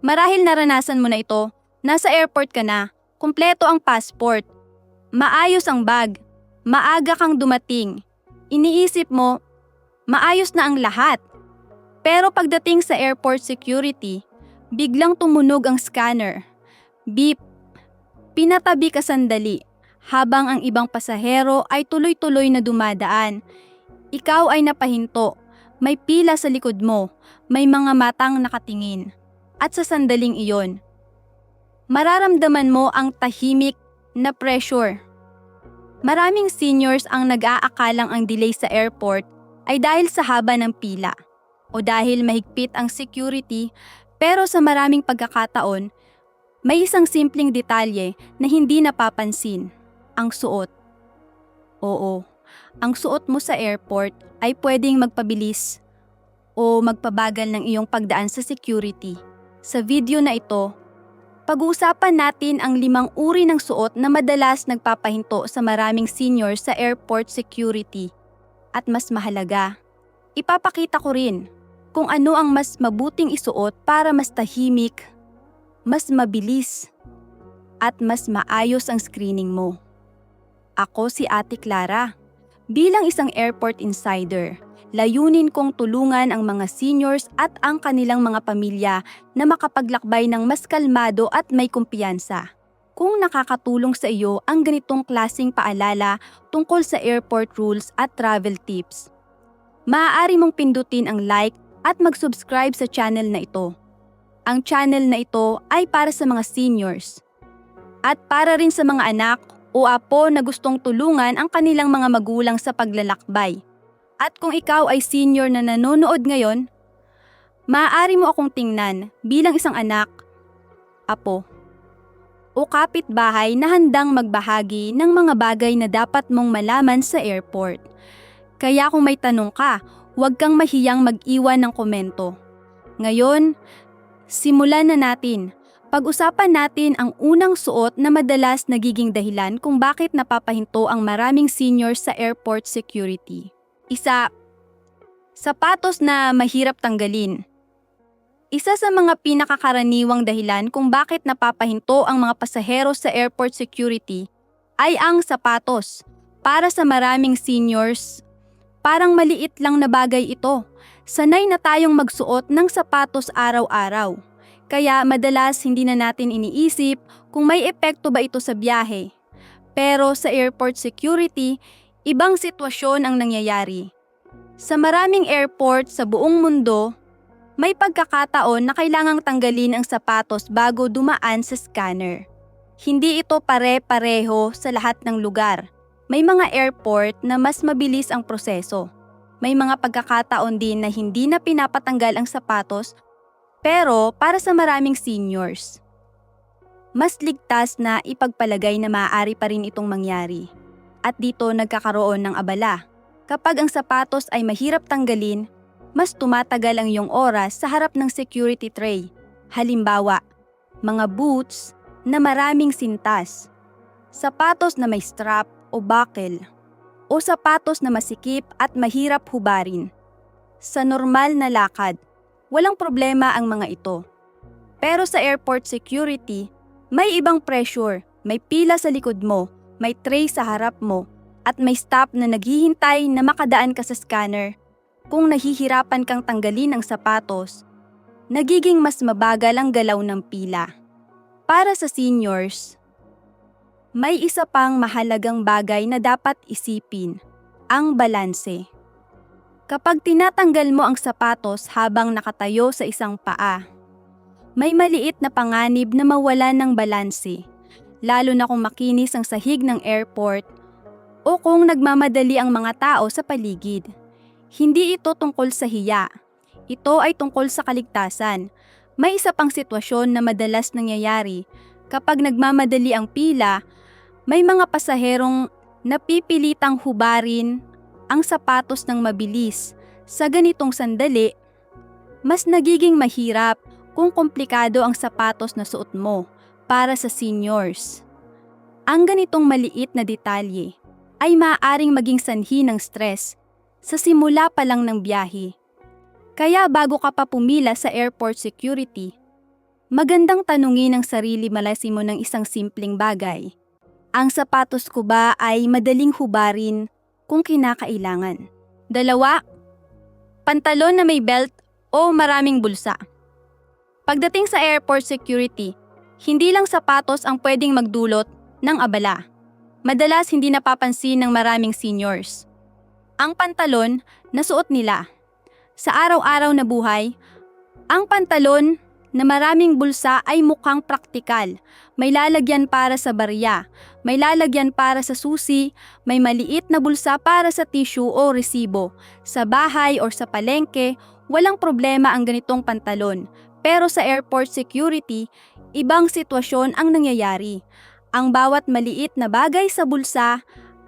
Marahil naranasan mo na ito. Nasa airport ka na, kumpleto ang passport, maayos ang bag, maaga kang dumating. Iniisip mo, maayos na ang lahat. Pero pagdating sa airport security, biglang tumunog ang scanner. Beep. Pinatabi ka sandali, habang ang ibang pasahero ay tuloy-tuloy na dumadaan. Ikaw ay napahinto, may pila sa likod mo, may mga matang nakatingin. At sa sandaling iyon, mararamdaman mo ang tahimik na pressure. Maraming seniors ang nag-aakalang ang delay sa airport ay dahil sa haba ng pila o dahil mahigpit ang security, pero sa maraming pagkakataon, may isang simpleng detalye na hindi napapansin, ang suot. Oo, ang suot mo sa airport ay pwedeng magpabilis o magpabagal ng iyong pagdaan sa security. Sa video na ito, pag-uusapan natin ang 5 uri ng suot na madalas nagpapahinto sa maraming seniors sa airport security. At mas mahalaga, ipapakita ko rin kung ano ang mas mabuting isuot para mas tahimik, mas mabilis, at mas maayos ang screening mo. Ako si Ate Clara. Bilang isang airport insider, layunin kong tulungan ang mga seniors at ang kanilang mga pamilya na makapaglakbay ng mas kalmado at may kumpiyansa. Kung nakakatulong sa iyo ang ganitong klaseng paalala tungkol sa airport rules at travel tips, maaari mong pindutin ang like at mag-subscribe sa channel na ito. Ang channel na ito ay para sa mga seniors at para rin sa mga anak o apo na gustong tulungan ang kanilang mga magulang sa paglalakbay. At kung ikaw ay senior na nanonood ngayon, maaari mo akong tingnan bilang isang anak, apo, o kapitbahay na handang magbahagi ng mga bagay na dapat mong malaman sa airport. Kaya kung may tanong ka, huwag kang mahiyang mag-iwan ng komento. Ngayon, simulan na natin. Pag-usapan natin ang unang suot na madalas nagiging dahilan kung bakit napapahinto ang maraming seniors sa airport security. Isa, sapatos na mahirap tanggalin. Isa sa mga pinakakaraniwang dahilan kung bakit napapahinto ang mga pasahero sa airport security ay ang sapatos. Para sa maraming seniors, parang maliit lang na bagay ito. Sanay na tayong magsuot ng sapatos araw-araw. Kaya madalas hindi na natin iniisip kung may epekto ba ito sa biyahe. Pero sa airport security, ibang sitwasyon ang nangyayari. Sa maraming airport sa buong mundo, may pagkakataon na kailangang tanggalin ang sapatos bago dumaan sa scanner. Hindi ito pare-pareho sa lahat ng lugar. May mga airport na mas mabilis ang proseso. May mga pagkakataon din na hindi na pinapatanggal ang sapatos, pero para sa maraming seniors, mas ligtas na ipagpalagay na maaari pa rin itong mangyari. At dito nagkakaroon ng abala. Kapag ang sapatos ay mahirap tanggalin, mas tumatagal ang iyong oras sa harap ng security tray. Halimbawa, mga boots na maraming sintas, sapatos na may strap o buckle, o sapatos na masikip at mahirap hubarin. Sa normal na lakad, walang problema ang mga ito. Pero sa airport security, may ibang pressure, may pila sa likod mo, may tray sa harap mo, at may staff na naghihintay na makadaan ka sa scanner. Kung nahihirapan kang tanggalin ang sapatos, nagiging mas mabagal ang galaw ng pila. Para sa seniors, may isa pang mahalagang bagay na dapat isipin, ang balanse. Kapag tinatanggal mo ang sapatos habang nakatayo sa isang paa, may maliit na panganib na mawala ng balanse, lalo na kung makinis ang sahig ng airport o kung nagmamadali ang mga tao sa paligid. Hindi ito tungkol sa hiya. Ito ay tungkol sa kaligtasan. May isa pang sitwasyon na madalas nangyayari. Kapag nagmamadali ang pila, may mga pasaherong napipilitang hubarin ang sapatos ng mabilis. Sa ganitong sandali, mas nagiging mahirap kung komplikado ang sapatos na suot mo para sa seniors. Ang ganitong maliit na detalye ay maaaring maging sanhi ng stress sa simula pa lang ng biyahe. Kaya bago ka pa pumila sa airport security, Magandang tanungin ang sarili malasi mo ng isang simpleng bagay. Ang sapatos ko ba ay madaling hubarin kung kinakailangan? 2, pantalon na may belt o maraming bulsa. Pagdating sa airport security, hindi lang sapatos ang pwedeng magdulot ng abala. Madalas hindi napapansin ng maraming seniors ang pantalon na suot nila. Sa araw-araw na buhay, ang pantalon na maraming bulsa ay mukhang praktikal. May lalagyan para sa barya, may lalagyan para sa susi, may maliit na bulsa para sa tissue o resibo. Sa bahay o sa palengke, walang problema ang ganitong pantalon. Pero sa airport security, ibang sitwasyon ang nangyayari. Ang bawat maliit na bagay sa bulsa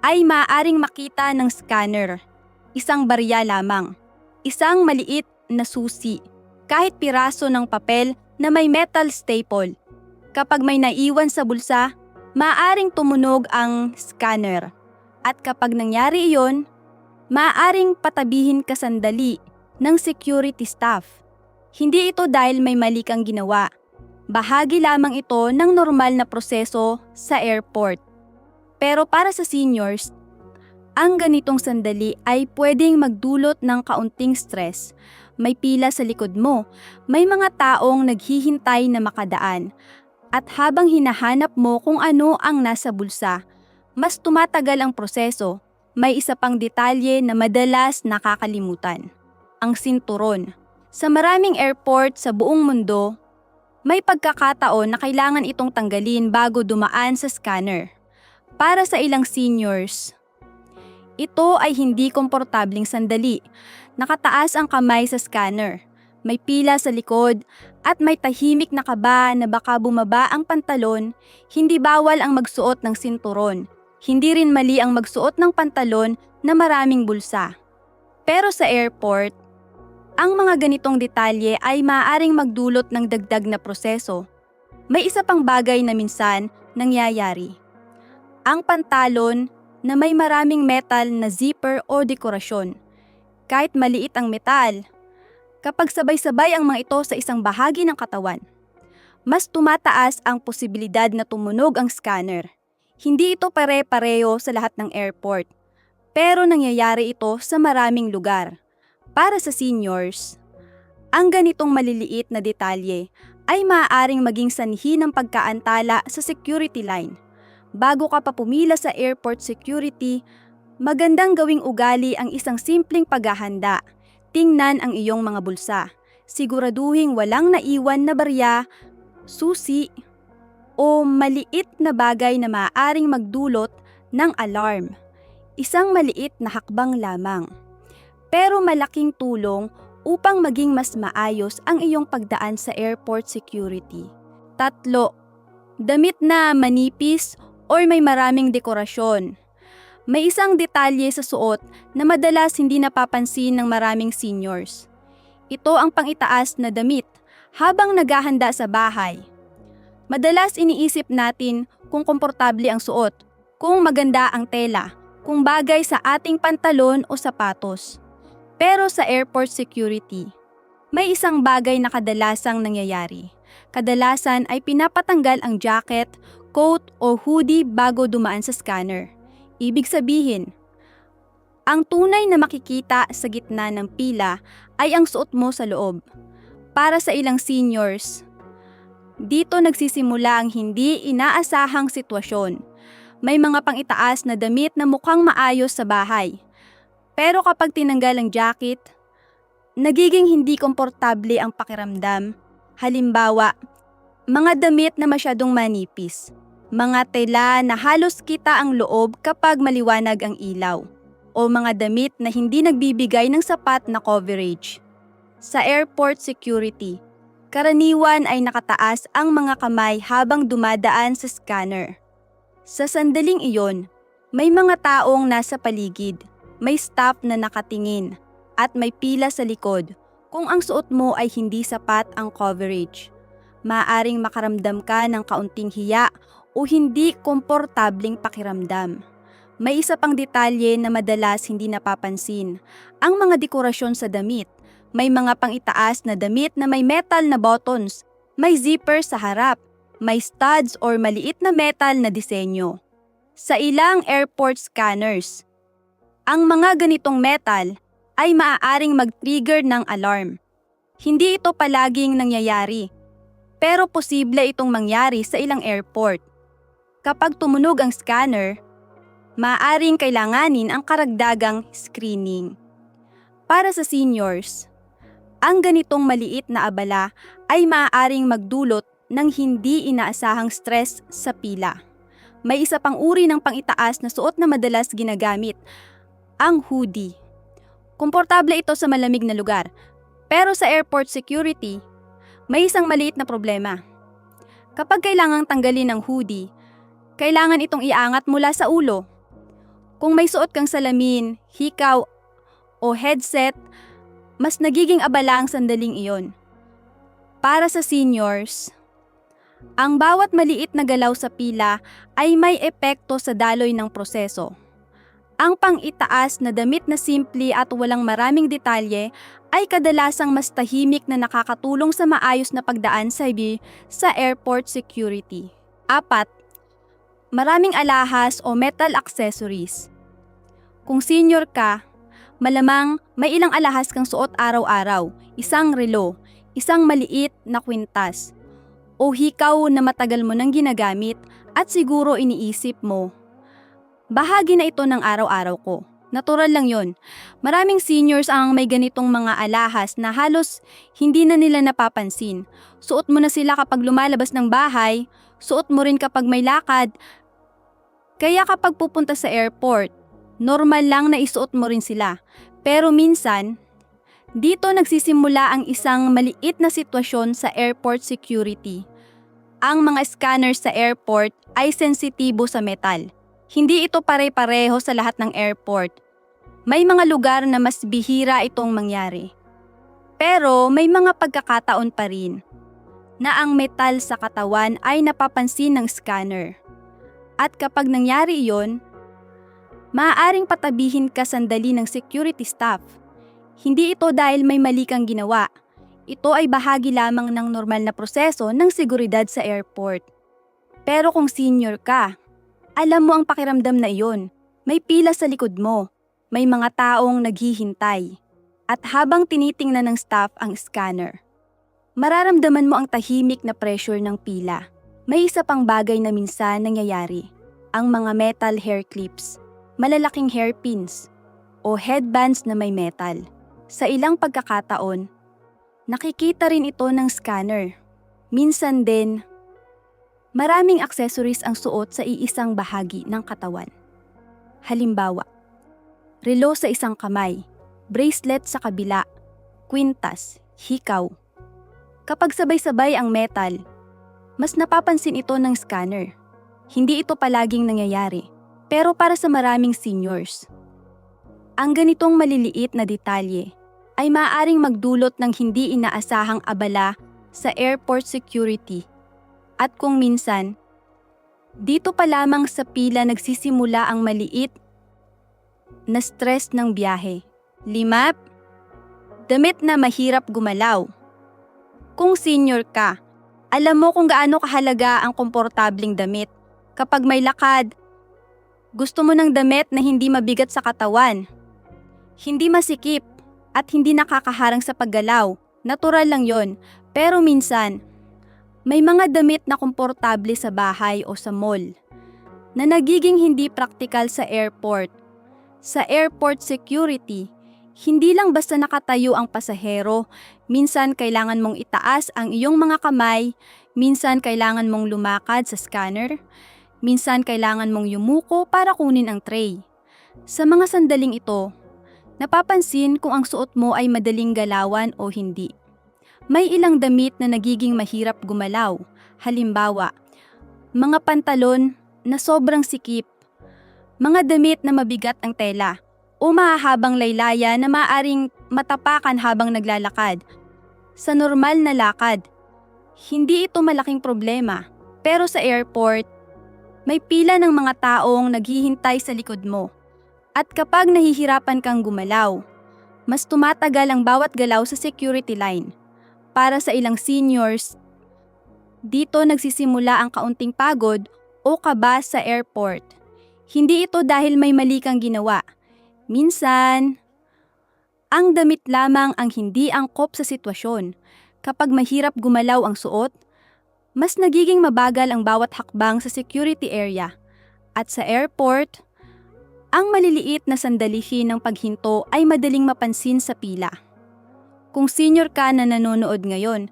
ay maaaring makita ng scanner. Isang barya lamang, isang maliit na susi, kahit piraso ng papel na may metal staple. Kapag may naiwan sa bulsa, maaaring tumunog ang scanner. At kapag nangyari iyon, maaaring patabihin ka sandali ng security staff. Hindi ito dahil may mali kang ginawa. Bahagi lamang ito ng normal na proseso sa airport. Pero para sa seniors, ang ganitong sandali ay pwedeng magdulot ng kaunting stress. May pila sa likod mo, may mga taong naghihintay na makadaan. At habang hinahanap mo kung ano ang nasa bulsa, mas tumatagal ang proseso. May isa pang detalye na madalas nakakalimutan. Ang sinturon. Sa maraming airport sa buong mundo, may pagkakataon na kailangan itong tanggalin bago dumaan sa scanner. Para sa ilang seniors, ito ay hindi komportabling sandali. Nakataas ang kamay sa scanner, may pila sa likod, at may tahimik na kaba na baka bumaba ang pantalon. Hindi bawal ang magsuot ng sinturon. Hindi rin mali ang magsuot ng pantalon na maraming bulsa. Pero sa airport, ang mga ganitong detalye ay maaaring magdulot ng dagdag na proseso. May isa pang bagay na minsan nangyayari. Ang pantalon na may maraming metal na zipper o dekorasyon. Kahit maliit ang metal, kapag sabay-sabay ang mga ito sa isang bahagi ng katawan, mas tumataas ang posibilidad na tumunog ang scanner. Hindi ito pare-pareho sa lahat ng airport, pero nangyayari ito sa maraming lugar. Para sa seniors, ang ganitong maliliit na detalye ay maaaring maging sanhi ng pagkaantala sa security line. Bago ka pa pumila sa airport security, magandang gawing ugali ang isang simpleng paghahanda. Tingnan ang iyong mga bulsa. Siguraduhin walang naiwan na barya, susi, o maliit na bagay na maaaring magdulot ng alarm. Isang maliit na hakbang lamang, pero malaking tulong upang maging mas maayos ang iyong pagdaan sa airport security. 3, damit na manipis or may maraming dekorasyon. May isang detalye sa suot na madalas hindi napapansin ng maraming seniors. Ito ang pang-itaas na damit habang naghahanda sa bahay. Madalas iniisip natin kung komportable ang suot, kung maganda ang tela, kung bagay sa ating pantalon o sapatos. Pero sa airport security, may isang bagay na kadalasang nangyayari. Kadalasan ay pinapatanggal ang jacket, coat o hoodie bago dumaan sa scanner. Ibig sabihin, ang tunay na makikita sa gitna ng pila ay ang suot mo sa loob. Para sa ilang seniors, dito nagsisimula ang hindi inaasahang sitwasyon. May mga pang-itaas na damit na mukhang maayos sa bahay. Pero kapag tinanggal ang jacket, nagiging hindi komportable ang pakiramdam. Halimbawa, mga damit na masyadong manipis. Mga tela na halos kita ang loob kapag maliwanag ang ilaw, o mga damit na hindi nagbibigay ng sapat na coverage. Sa airport security, karaniwan ay nakataas ang mga kamay habang dumadaan sa scanner. Sa sandaling iyon, may mga taong nasa paligid, may staff na nakatingin, at may pila sa likod kung ang suot mo ay hindi sapat ang coverage. Maaring makaramdam ka ng kaunting hiya o hindi komportabling pakiramdam. May isa pang detalye na madalas hindi napapansin, ang mga dekorasyon sa damit. May mga pang-itaas na damit na may metal na buttons May zipper sa harap, may studs or maliit na metal na disenyo. Sa ilang airport scanners, ang mga ganitong metal ay maaaring mag-trigger ng alarm. Hindi ito palaging nangyayari, pero posible itong mangyari sa ilang airport. Kapag tumunog ang scanner, maaaring kailanganin ang karagdagang screening. Para sa seniors, ang ganitong maliit na abala ay maaaring magdulot ng hindi inaasahang stress sa pila. May isa pang uri ng pangitaas na suot na madalas ginagamit, ang hoodie. Komportable ito sa malamig na lugar, pero sa airport security, may isang maliit na problema. Kapag kailangang tanggalin ang hoodie, kailangan itong iangat mula sa ulo. Kung may suot kang salamin, hikaw, o headset, mas nagiging abala ang sandaling iyon. Para sa seniors, ang bawat maliit na galaw sa pila ay may epekto sa daloy ng proseso. Ang pang-itaas na damit na simple at walang maraming detalye ay kadalasang mas tahimik na nakakatulong sa maayos na pagdaan sa airport security. 4. Maraming alahas o metal accessories. Kung senior ka, malamang may ilang alahas kang suot araw-araw, isang relo, isang maliit na kwintas, o hikaw na matagal mo nang ginagamit at siguro iniisip mo, bahagi na ito ng araw-araw ko. Natural lang yon. Maraming seniors ang may ganitong mga alahas na halos hindi na nila napapansin. Suot mo na sila kapag lumalabas ng bahay, suot mo rin kapag may lakad. Kaya kapag pupunta sa airport, normal lang na isuot mo rin sila. Pero minsan, dito nagsisimula ang isang maliit na sitwasyon sa airport security. Ang mga scanners sa airport ay sensitibo sa metal. Hindi ito pare-pareho sa lahat ng airport. May mga lugar na mas bihira itong mangyari. Pero may mga pagkakataon pa rin na ang metal sa katawan ay napapansin ng scanner. At kapag nangyari iyon, maaaring patabihin ka sandali ng security staff. Hindi ito dahil may mali kang ginawa. Ito ay bahagi lamang ng normal na proseso ng seguridad sa airport. Pero kung senior ka, alam mo ang pakiramdam na iyon. May pila sa likod mo. May mga taong naghihintay. At habang tinitingnan ng staff ang scanner, mararamdaman mo ang tahimik na pressure ng pila. May isa pang bagay na minsan nangyayari. Ang mga metal hair clips, malalaking hairpins, o headbands na may metal. Sa ilang pagkakataon, nakikita rin ito ng scanner. Minsan din, maraming accessories ang suot sa iisang bahagi ng katawan. Halimbawa, relo sa isang kamay, bracelet sa kabila, kwintas, hikaw. Kapag sabay-sabay ang metal, mas napapansin ito ng scanner. Hindi ito palaging nangyayari, pero para sa maraming seniors, ang ganitong maliliit na detalye ay maaaring magdulot ng hindi inaasahang abala sa airport security. At kung minsan, dito pa lamang sa pila nagsisimula ang maliit na stress ng biyahe. 5. Damit na mahirap gumalaw. Kung senior ka, alam mo kung gaano kahalaga ang komportabling damit. Kapag may lakad, gusto mo ng damit na hindi mabigat sa katawan, hindi masikip, at hindi nakakaharang sa paggalaw. Natural lang yon. Pero minsan, may mga damit na komportable sa bahay o sa mall na nagiging hindi praktikal sa airport. Sa airport security, hindi lang basta nakatayo ang pasahero, minsan kailangan mong itaas ang iyong mga kamay, minsan kailangan mong lumakad sa scanner, minsan kailangan mong yumuko para kunin ang tray. Sa mga sandaling ito, napapansin kung ang suot mo ay madaling galawan o hindi. May ilang damit na nagiging mahirap gumalaw. Halimbawa, mga pantalon na sobrang sikip, mga damit na mabigat ang tela, o mahahabang laylaya na maaaring matapakan habang naglalakad. Sa normal na lakad, hindi ito malaking problema. Pero sa airport, may pila ng mga taong naghihintay sa likod mo. At kapag nahihirapan kang gumalaw, mas tumatagal ang bawat galaw sa security line. Para sa ilang seniors, Dito nagsisimula ang kaunting pagod o kaba sa airport. Hindi ito dahil may mali kang ginawa. Minsan, ang damit lamang ang hindi angkop sa sitwasyon. Kapag mahirap gumalaw ang suot, mas nagiging mabagal ang bawat hakbang sa security area. At sa airport, ang maliliit na sandalihin ng paghinto ay madaling mapansin sa pila. Kung senior ka na nanonood ngayon,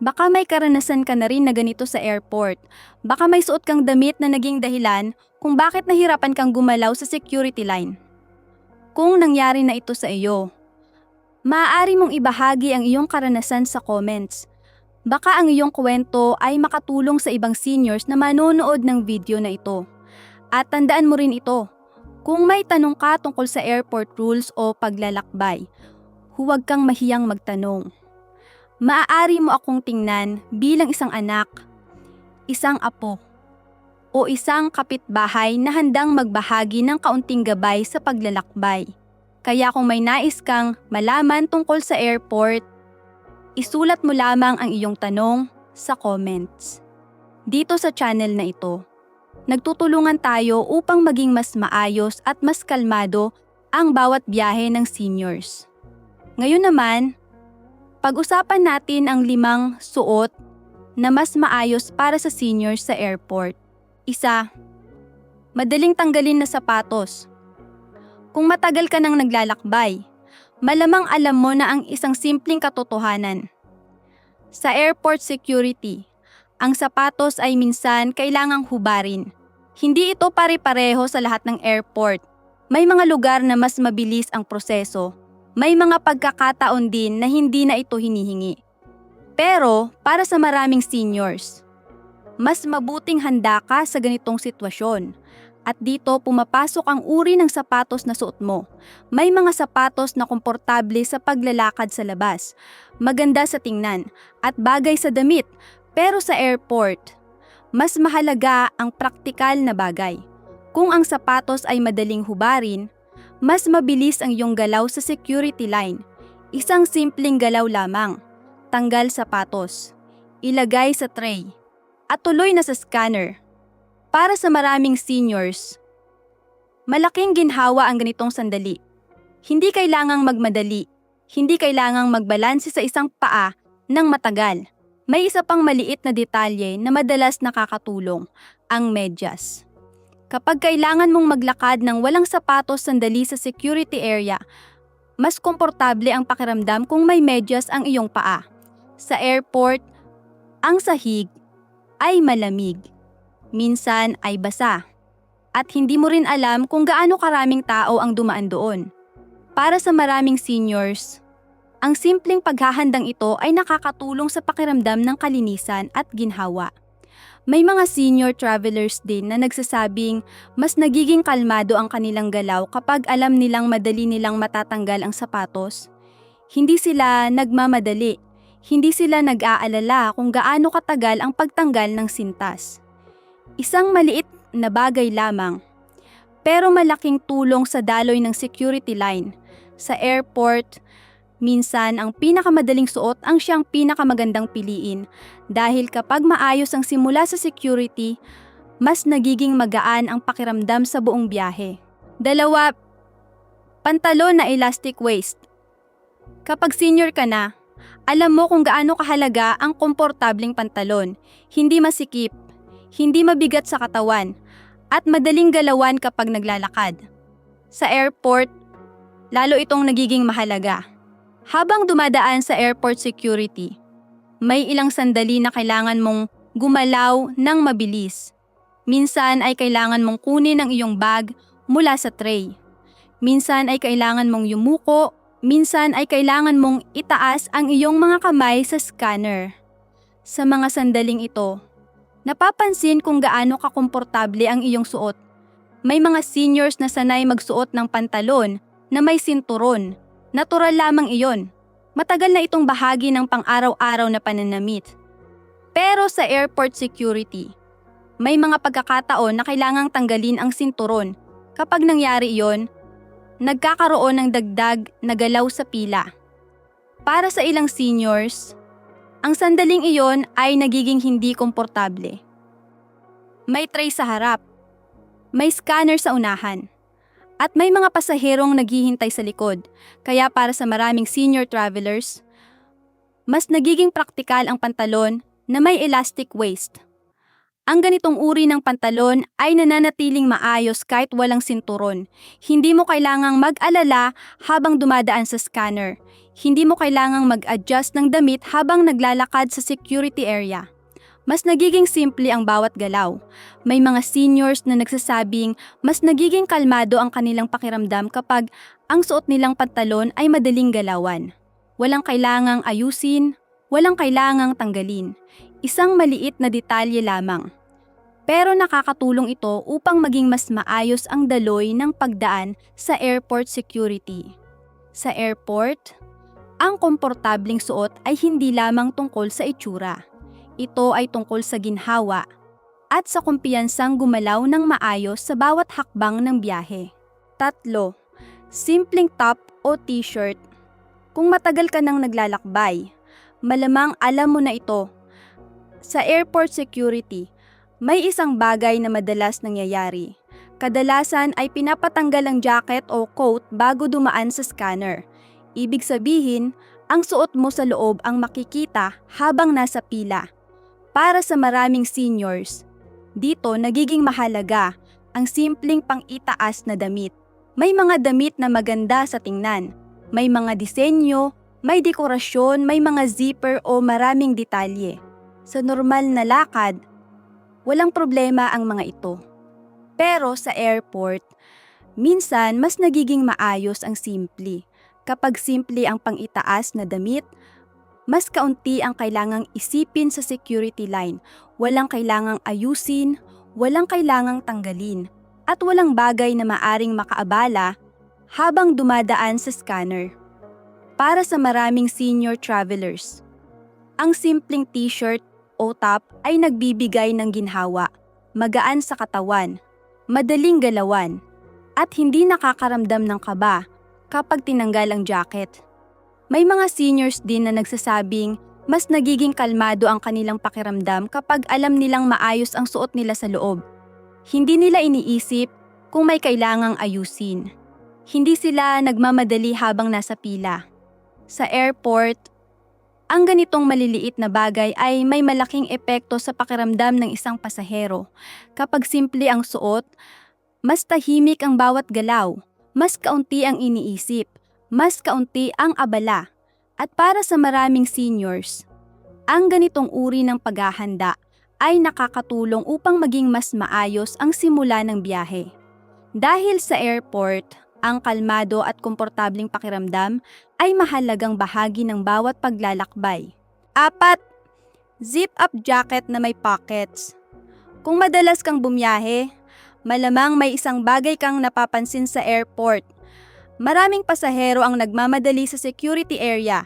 baka may karanasan ka na rin na ganito sa airport. Baka may suot kang damit na naging dahilan kung bakit nahirapan kang gumalaw sa security line. Kung nangyari na ito sa iyo, maaari mong ibahagi ang iyong karanasan sa comments. Baka ang iyong kwento ay makatulong sa ibang seniors na manonood ng video na ito. At tandaan mo rin ito, kung may tanong ka tungkol sa airport rules o paglalakbay, huwag kang mahiyang magtanong. Maaari mo akong tingnan bilang isang anak, isang apo, o isang kapitbahay na handang magbahagi ng kaunting gabay sa paglalakbay. Kaya kung may nais kang malaman tungkol sa airport, isulat mo lamang ang iyong tanong sa comments. Dito sa channel na ito, nagtutulungan tayo upang maging mas maayos at mas kalmado ang bawat biyahe ng seniors. Ngayon naman, pag-usapan natin ang 5 suot na mas maayos para sa seniors sa airport. 1. Madaling tanggalin na sapatos. Kung matagal ka nang naglalakbay, malamang alam mo na ang isang simpleng katotohanan. Sa airport security, ang sapatos ay minsan kailangang hubarin. Hindi ito pare-pareho sa lahat ng airport. May mga lugar na mas mabilis ang proseso. May mga pagkakataon din na hindi na ito hinihingi. Pero para sa maraming seniors, mas mabuting handa ka sa ganitong sitwasyon. At dito pumapasok ang uri ng sapatos na suot mo. May mga sapatos na komportable sa paglalakad sa labas, maganda sa tingnan, at bagay sa damit. Pero sa airport, mas mahalaga ang praktikal na bagay. Kung ang sapatos ay madaling hubarin, mas mabilis ang iyong galaw sa security line. Isang simpleng galaw lamang. Tanggal sapatos, ilagay sa tray, at tuloy na sa scanner. Para sa maraming seniors, malaking ginhawa ang ganitong sandali. Hindi kailangang magmadali, hindi kailangang magbalanse sa isang paa ng matagal. May isa pang maliit na detalye na madalas nakakatulong, ang medyas. Kapag kailangan mong maglakad ng walang sapatos sandali sa security area, mas komportable ang pakiramdam kung may medyas ang iyong paa. Sa airport, ang sahig ay malamig. Minsan ay basa. At hindi mo rin alam kung gaano karaming tao ang dumaan doon. Para sa maraming seniors, ang simpleng paghahandang ito ay nakakatulong sa pakiramdam ng kalinisan at ginhawa. May mga senior travelers din na nagsasabing mas nagiging kalmado ang kanilang galaw kapag alam nilang madali nilang matatanggal ang sapatos. Hindi sila nagmamadali. Hindi sila nag-aalala kung gaano katagal ang pagtanggal ng sintas. Isang maliit na bagay lamang, pero malaking tulong sa daloy ng security line. Sa airport, minsan ang pinakamadaling suot ang siyang pinakamagandang piliin dahil kapag maayos ang simula sa security, mas nagiging magaan ang pakiramdam sa buong biyahe. 2. Pantalon na elastic waist. Kapag senior ka na, alam mo kung gaano kahalaga ang komportableng pantalon, hindi masikip, hindi mabigat sa katawan, at madaling galawan kapag naglalakad. Sa airport, lalo itong nagiging mahalaga. Habang dumadaan sa airport security, may ilang sandali na kailangan mong gumalaw ng mabilis. Minsan ay kailangan mong kunin ang iyong bag mula sa tray. Minsan ay kailangan mong yumuko, minsan ay kailangan mong itaas ang iyong mga kamay sa scanner. Sa mga sandaling ito, napapansin kung gaano kakomportable ang iyong suot. May mga seniors na sanay magsuot ng pantalon na may sinturon. Natural lamang iyon. Matagal na itong bahagi ng pang-araw-araw na pananamit. Pero sa airport security, may mga pagkakataon na kailangang tanggalin ang sinturon. Kapag nangyari iyon, nagkakaroon ng dagdag na galaw sa pila. Para sa ilang seniors, Ang sandaling iyon ay nagiging hindi komportable. May tray sa harap, may scanner sa unahan, at may mga pasaherong naghihintay sa likod. Kaya para sa maraming senior travelers, mas nagiging praktikal ang pantalon na may elastic waist. Ang ganitong uri ng pantalon ay nananatiling maayos kahit walang sinturon. Hindi mo kailangang mag-alala habang dumadaan sa scanner. Hindi mo kailangang mag-adjust ng damit habang naglalakad sa security area. Mas nagiging simple ang bawat galaw. May mga seniors na nagsasabing mas nagiging kalmado ang kanilang pakiramdam kapag ang suot nilang pantalon ay madaling galawan. Walang kailangang ayusin, walang kailangang tanggalin. Isang maliit na detalye lamang. Pero nakakatulong ito upang maging mas maayos ang daloy ng pagdaan sa airport security. Sa airport, ang komportabling suot ay hindi lamang tungkol sa itsura. Ito ay tungkol sa ginhawa at sa kumpiyansang gumalaw ng maayos sa bawat hakbang ng biyahe. 3. Simpleng top o t-shirt. Kung matagal ka nang naglalakbay, malamang alam mo na ito. Sa airport security, may isang bagay na madalas nangyayari. Kadalasan ay pinapatanggal ang jacket o coat bago dumaan sa scanner. Ibig sabihin, ang suot mo sa loob ang makikita habang nasa pila. Para sa maraming seniors, dito nagiging mahalaga ang simpleng pang-itaas na damit. May mga damit na maganda sa tingnan. May mga disenyo, may dekorasyon, may mga zipper o maraming detalye. Sa normal na lakad, walang problema ang mga ito. Pero sa airport, minsan mas nagiging maayos ang simple. Kapag simple ang pang-itaas na damit, mas kaunti ang kailangang isipin sa security line. Walang kailangang ayusin, walang kailangang tanggalin, at walang bagay na maaring makaabala habang dumadaan sa scanner. Para sa maraming senior travelers, ang simpleng t-shirt o top ay nagbibigay ng ginhawa, magaan sa katawan, madaling galawan, at hindi nakakaramdam ng kaba kapag tinanggal ang jacket. May mga seniors din na nagsasabing mas nagiging kalmado ang kanilang pakiramdam kapag alam nilang maayos ang suot nila sa loob. Hindi nila iniisip kung may kailangang ayusin. Hindi sila nagmamadali habang nasa pila. Sa airport, ang ganitong maliliit na bagay ay may malaking epekto sa pakiramdam ng isang pasahero. Kapag simple ang suot, mas tahimik ang bawat galaw, mas kaunti ang iniisip, mas kaunti ang abala. At para sa maraming seniors, ang ganitong uri ng paghahanda ay nakakatulong upang maging mas maayos ang simula ng biyahe. Dahil sa airport, ang kalmado at komportabling pakiramdam ay mahalagang bahagi ng bawat paglalakbay. 4. Zip-up jacket na may pockets. Kung madalas kang bumiyahe, malamang may isang bagay kang napapansin sa airport. Maraming pasahero ang nagmamadali sa security area.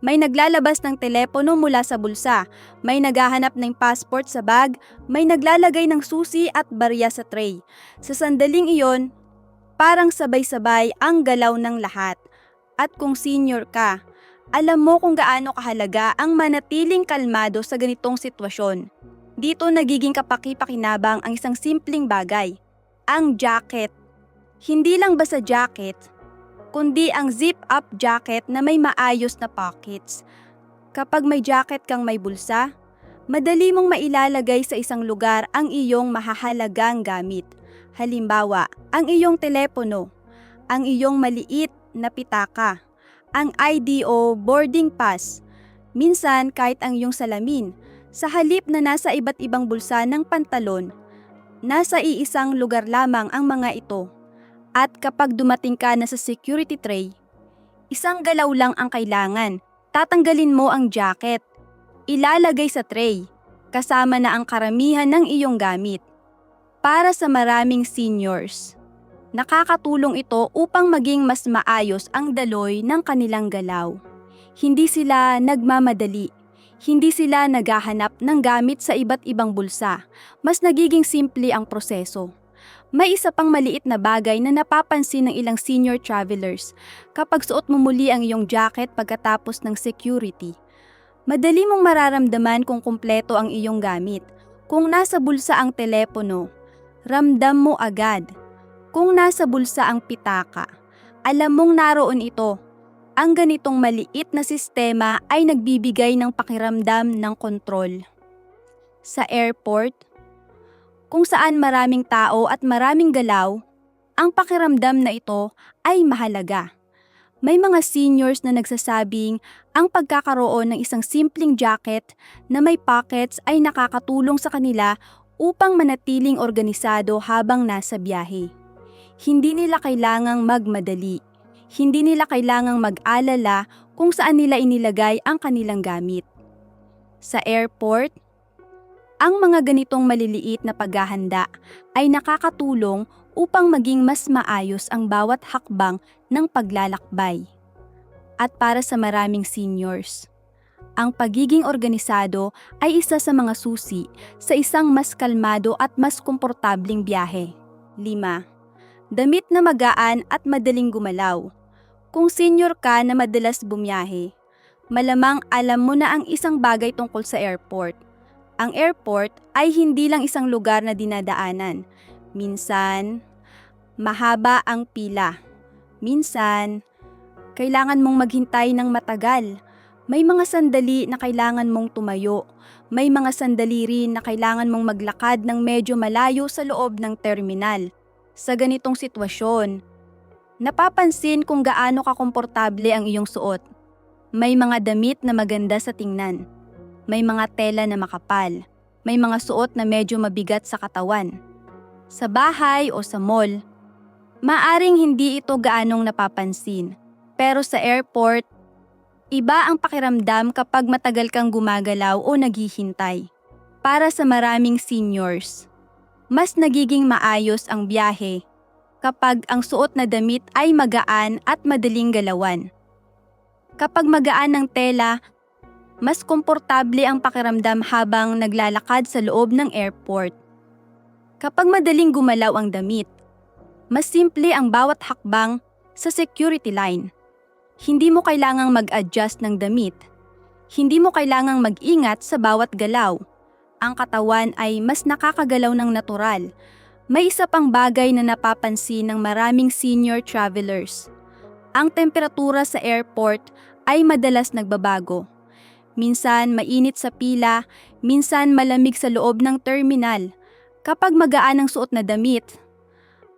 May naglalabas ng telepono mula sa bulsa, may naghahanap ng passport sa bag, may naglalagay ng susi at barya sa tray. Sa sandaling iyon, parang sabay-sabay ang galaw ng lahat. At kung senior ka, alam mo kung gaano kahalaga ang manatiling kalmado sa ganitong sitwasyon. Dito nagiging kapaki-pakinabang ang isang simpleng bagay, ang jacket. Hindi lang basta jacket, kundi ang zip-up jacket na may maayos na pockets. Kapag may jacket kang may bulsa, madali mong mailalagay sa isang lugar ang iyong mahahalagang gamit. Halimbawa, ang iyong telepono, ang iyong maliit na pitaka, ang ID o boarding pass, minsan kahit ang iyong salamin. Sa halip na nasa iba't ibang bulsa ng pantalon, nasa iisang lugar lamang ang mga ito. At kapag dumating ka na sa security tray, isang galaw lang ang kailangan. Tatanggalin mo ang jacket, ilalagay sa tray, kasama na ang karamihan ng iyong gamit. Para sa maraming seniors, nakakatulong ito upang maging mas maayos ang daloy ng kanilang galaw. Hindi sila nagmamadali, hindi sila naghahanap ng gamit sa iba't ibang bulsa, mas nagiging simple ang proseso. May isa pang maliit na bagay na napapansin ng ilang senior travelers kapag suot mo muli ang iyong jacket pagkatapos ng security. Madali mong mararamdaman kung kumpleto ang iyong gamit. Kung nasa bulsa ang telepono, ramdam mo agad. Kung nasa bulsa ang pitaka, alam mong naroon ito. Ang ganitong maliit na sistema ay nagbibigay ng pakiramdam ng kontrol. Sa airport, kung saan maraming tao at maraming galaw, ang pakiramdam na ito ay mahalaga. May mga seniors na nagsasabing ang pagkakaroon ng isang simpleng jacket na may pockets ay nakakatulong sa kanila upang manatiling organisado habang nasa biyahe. Hindi nila kailangang magmadali. Hindi nila kailangang mag-alala kung saan nila inilagay ang kanilang gamit. Sa airport, ang mga ganitong maliliit na paghahanda ay nakakatulong upang maging mas maayos ang bawat hakbang ng paglalakbay. At para sa maraming seniors, ang pagiging organisado ay isa sa mga susi sa isang mas kalmado at mas komportabling biyahe. 5. Damit na magaan at madaling gumalaw. Kung senior ka na madalas bumiyahe, malamang alam mo na ang isang bagay tungkol sa airport. Ang airport ay hindi lang isang lugar na dinadaanan. Minsan, mahaba ang pila. Minsan, kailangan mong maghintay ng matagal. May mga sandali na kailangan mong tumayo. May mga sandali rin na kailangan mong maglakad ng medyo malayo sa loob ng terminal. Sa ganitong sitwasyon, napapansin kung gaano kakomportable ang iyong suot. May mga damit na maganda sa tingnan. May mga tela na makapal. May mga suot na medyo mabigat sa katawan. Sa bahay o sa mall, maaring hindi ito gaanong napapansin. Pero sa airport, iba ang pakiramdam kapag matagal kang gumagalaw o naghihintay. Para sa maraming seniors, mas nagiging maayos ang biyahe kapag ang suot na damit ay magaan at madaling galawan. Kapag magaan ang tela, mas komportable ang pakiramdam habang naglalakad sa loob ng airport. Kapag madaling gumalaw ang damit, mas simple ang bawat hakbang sa security line. Hindi mo kailangang mag-adjust ng damit. Hindi mo kailangang mag-ingat sa bawat galaw. Ang katawan ay mas nakakagalaw ng natural. May isa pang bagay na napapansin ng maraming senior travelers. Ang temperatura sa airport ay madalas nagbabago. Minsan mainit sa pila, minsan malamig sa loob ng terminal. Kapag magaan ang suot na damit,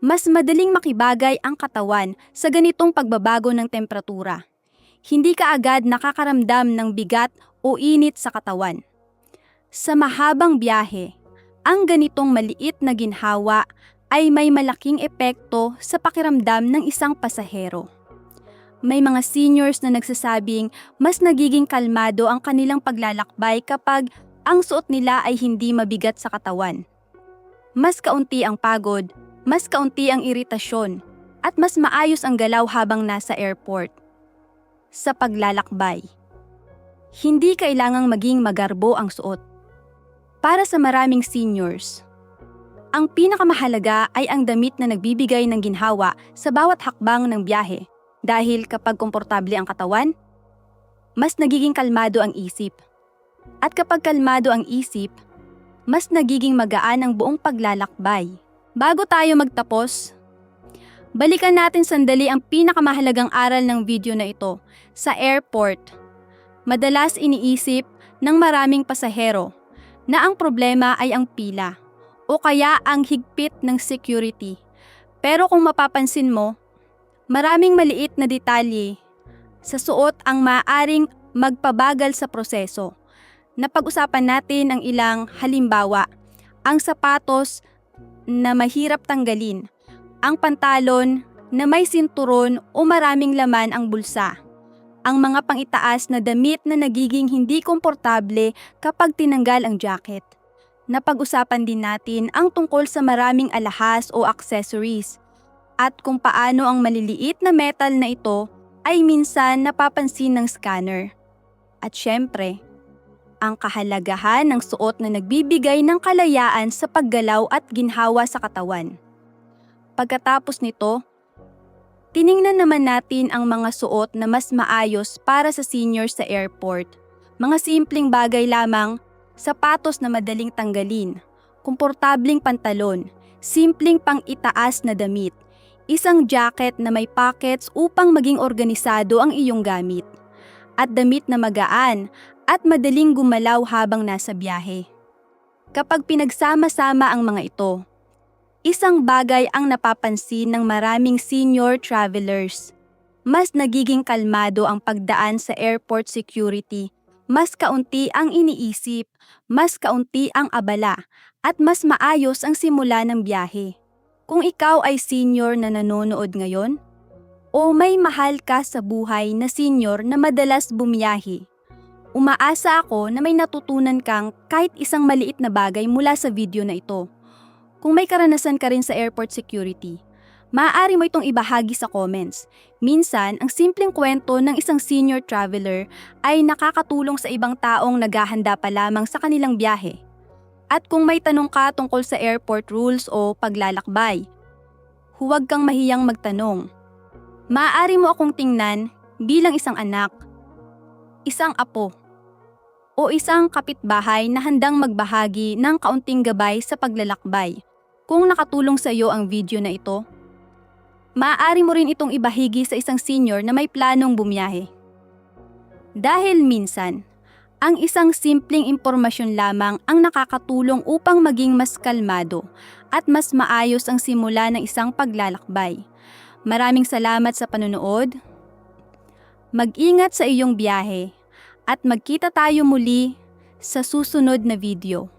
mas madaling makibagay ang katawan sa ganitong pagbabago ng temperatura. Hindi ka agad nakakaramdam ng bigat o init sa katawan. Sa mahabang biyahe, ang ganitong maliit na ginhawa ay may malaking epekto sa pakiramdam ng isang pasahero. May mga seniors na nagsasabing mas nagiging kalmado ang kanilang paglalakbay kapag ang suot nila ay hindi mabigat sa katawan. Mas kaunti ang pagod, mas kaunti ang iritasyon, at mas maayos ang galaw habang nasa airport. Sa paglalakbay, hindi kailangang maging magarbo ang suot. Para sa maraming seniors, ang pinakamahalaga ay ang damit na nagbibigay ng ginhawa sa bawat hakbang ng biyahe. Dahil kapag komportable ang katawan, mas nagiging kalmado ang isip. At kapag kalmado ang isip, mas nagiging magaan ang buong paglalakbay. Bago tayo magtapos, balikan natin sandali ang pinakamahalagang aral ng video na ito. Sa airport, madalas iniisip ng maraming pasahero na ang problema ay ang pila o kaya ang higpit ng security. Pero kung mapapansin mo, maraming maliit na detalye sa suot ang maaaring magpabagal sa proseso. Napag-usapan natin ang ilang halimbawa, ang sapatos na mahirap tanggalin, ang pantalon na may sinturon o maraming laman ang bulsa, ang mga pangitaas na damit na nagiging hindi komportable kapag tinanggal ang jacket. Napag-usapan din natin ang tungkol sa maraming alahas o accessories, at kung paano ang maliliit na metal na ito ay minsan napapansin ng scanner. At syempre, ang kahalagahan ng suot na nagbibigay ng kalayaan sa paggalaw at ginhawa sa katawan. Pagkatapos nito, tiningnan naman natin ang mga suot na mas maayos para sa senior sa airport. Mga simpleng bagay lamang, sapatos na madaling tanggalin, komportabling pantalon, simpleng pang-itaas na damit, isang jacket na may pockets upang maging organisado ang iyong gamit, at damit na magaan at madaling gumalaw habang nasa biyahe. Kapag pinagsama-sama ang mga ito, isang bagay ang napapansin ng maraming senior travelers. Mas nagiging kalmado ang pagdaan sa airport security, mas kaunti ang iniisip, mas kaunti ang abala, at mas maayos ang simula ng biyahe. Kung ikaw ay senior na nanonood ngayon, o may mahal ka sa buhay na senior na madalas bumiyahe, umaasa ako na may natutunan kang kahit isang maliit na bagay mula sa video na ito. Kung may karanasan ka rin sa airport security, maaari mo itong ibahagi sa comments. Minsan, ang simpleng kwento ng isang senior traveler ay nakakatulong sa ibang taong naghahanda pa lamang sa kanilang biyahe. At kung may tanong ka tungkol sa airport rules o paglalakbay, huwag kang mahiyang magtanong. Maaari mo akong tingnan bilang isang anak, isang apo, o isang kapitbahay na handang magbahagi ng kaunting gabay sa paglalakbay. Kung nakatulong sa iyo ang video na ito, maaari mo rin itong ibahagi sa isang senior na may planong bumiyahe. Dahil minsan, ang isang simpleng impormasyon lamang ang nakakatulong upang maging mas kalmado at mas maayos ang simula ng isang paglalakbay. Maraming salamat sa panonood. Mag-ingat sa iyong biyahe at magkita tayo muli sa susunod na video.